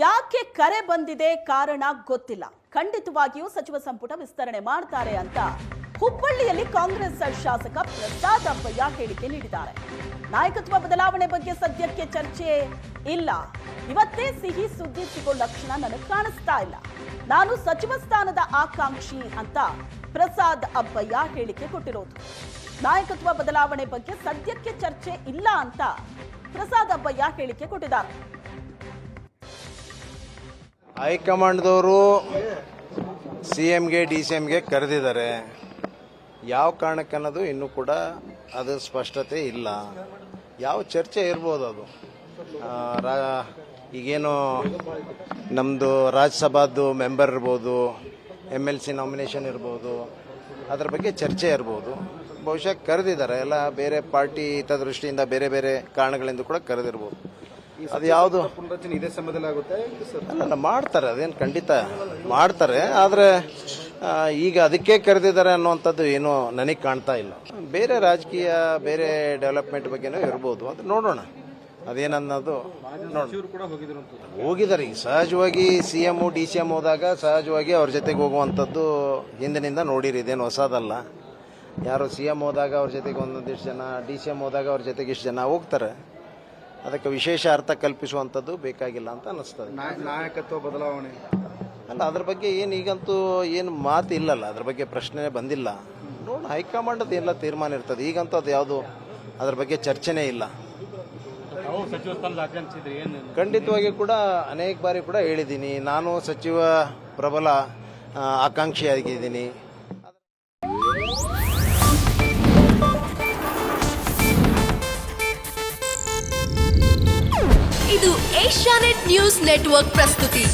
ಯಾಕೆ ಕರೆ ಬಂದಿದೆ ಕಾರಣ ಗೊತ್ತಿಲ್ಲ. ಖಂಡಿತವಾಗಿಯೂ ಸಚಿವ ಸಂಪುಟ ವಿಸ್ತರಣೆ ಮಾಡ್ತಾರೆ ಅಂತ ಹುಬ್ಬಳ್ಳಿಯಲ್ಲಿ ಕಾಂಗ್ರೆಸ್ ಶಾಸಕ ಪ್ರಸಾದ್ ಅಬ್ಬಯ್ಯ ಹೇಳಿಕೆ ನೀಡಿದ್ದಾರೆ. ನಾಯಕತ್ವ ಬದಲಾವಣೆ ಬಗ್ಗೆ ಸದ್ಯಕ್ಕೆ ಚರ್ಚೆ ಇಲ್ಲ. ಇವತ್ತೇ ಸಿಹಿ ಸುದ್ದಿ ಸಿಗೋ ಲಕ್ಷಣ ನನಗೆ ಕಾಣಿಸ್ತಾ ಇಲ್ಲ. ನಾನು ಸಚಿವ ಸ್ಥಾನದ ಆಕಾಂಕ್ಷಿ ಅಂತ ಪ್ರಸಾದ್ ಅಬ್ಬಯ್ಯ ಹೇಳಿಕೆ ಕೊಟ್ಟಿರೋದು. ನಾಯಕತ್ವ ಬದಲಾವಣೆ ಬಗ್ಗೆ ಸದ್ಯಕ್ಕೆ ಚರ್ಚೆ ಇಲ್ಲ ಅಂತ ಪ್ರಸಾದ್ ಅಬ್ಬಯ್ಯ ಹೇಳಿಕೆ ಕೊಟ್ಟಿದ್ದಾರೆ. ಹೈಕಮಾಂಡ್ದವರು ಸಿಎಂಗೆ ಡಿಸಿಎಂಗೆ ಕರೆದಿದ್ದಾರೆ. ಯಾವ ಕಾರಣಕ್ಕೆ ಅನ್ನೋದು ಇನ್ನೂ ಕೂಡ ಅದು ಸ್ಪಷ್ಟತೆ ಇಲ್ಲ. ಯಾವ ಚರ್ಚೆ ಇರ್ಬೋದು ಅದು. ಈಗೇನು ನಮ್ಮದು ರಾಜ್ಯಸಭಾದ್ದು ಮೆಂಬರ್ ಇರ್ಬೋದು, MLC ನಾಮಿನೇಷನ್ ಇರ್ಬೋದು, ಅದ್ರ ಬಗ್ಗೆ ಚರ್ಚೆ ಇರ್ಬೋದು. ಬಹುಶಃ ಕರೆದಿದ್ದಾರೆ. ಎಲ್ಲ ಬೇರೆ ಪಾರ್ಟಿ ಹಿತದೃಷ್ಟಿಯಿಂದ ಬೇರೆ ಬೇರೆ ಕಾರಣಗಳಿಂದ ಕೂಡ ಕರೆದಿರ್ಬೋದು. ಅದು ಯಾವುದು ಪುನರಚನೆ ಇದೇ ಸಮಯದಲ್ಲಿ ಆಗುತ್ತೆ ಅಲ್ಲ, ಮಾಡ್ತಾರೆ, ಅದೇನು ಖಂಡಿತ ಮಾಡ್ತಾರೆ. ಆದರೆ ಈಗ ಅದಕ್ಕೆ ಕರೆದಿದ್ದಾರೆ ಅನ್ನುವಂಥದ್ದು ಏನೋ ನನಗೆ ಕಾಣ್ತಾ ಇಲ್ಲ. ಬೇರೆ ರಾಜಕೀಯ ಬೇರೆ ಡೆವಲಪ್ಮೆಂಟ್ ಬಗ್ಗೆನೂ ಇರ್ಬೋದು, ಅದು ನೋಡೋಣ ಅದೇನನ್ನೋದು ನೋಡೋಣ. ಹೋಗಿದ್ದಾರೆ. ಈಗ ಸಹಜವಾಗಿ CM DCM ಹೋದಾಗ ಸಹಜವಾಗಿ ಅವ್ರ ಜೊತೆಗೆ ಹೋಗುವಂಥದ್ದು ಹಿಂದಿನಿಂದ ನೋಡಿರಿ, ಇದೇನು ಹೊಸದಲ್ಲ. ಯಾರು CM ಹೋದಾಗ ಅವ್ರ ಜೊತೆಗೆ ಒಂದೊಂದಿಷ್ಟು ಜನ, DCM ಹೋದಾಗ ಅವ್ರ ಜೊತೆಗೆ ಇಷ್ಟು ಜನ ಹೋಗ್ತಾರೆ. ಅದಕ್ಕೆ ವಿಶೇಷ ಅರ್ಥ ಕಲ್ಪಿಸುವಂಥದ್ದು ಬೇಕಾಗಿಲ್ಲ ಅಂತ ಅನ್ನಿಸ್ತದೆ. ನಾಯಕತ್ವ ಬದಲಾವಣೆ ಅಲ್ಲ, ಅದ್ರ ಬಗ್ಗೆ ಏನು ಈಗಂತೂ ಏನು ಮಾತು ಇಲ್ಲಲ್ಲ, ಅದ್ರ ಬಗ್ಗೆ ಪ್ರಶ್ನೆ ಬಂದಿಲ್ಲ. ನೋಡೋಣ, ಹೈಕಮಾಂಡದ್ದು ಎಲ್ಲ ತೀರ್ಮಾನ ಇರ್ತದೆ. ಈಗಂತೂ ಅದು ಯಾವುದು ಅದ್ರ ಬಗ್ಗೆ ಚರ್ಚೆನೇ ಇಲ್ಲ. ಖಂಡಿತವಾಗಿ ಕೂಡ ಅನೇಕ ಬಾರಿ ಕೂಡ ಹೇಳಿದ್ದೀನಿ, ನಾನು ಸಚಿವ ಪ್ರಬಲ ಆಕಾಂಕ್ಷಿಯಾಗಿದ್ದೀನಿ. ಇದು ಏಷ್ಯಾನೆಟ್ ನ್ಯೂಸ್ ನೆಟ್ವರ್ಕ್ ಪ್ರಸ್ತುತಿ.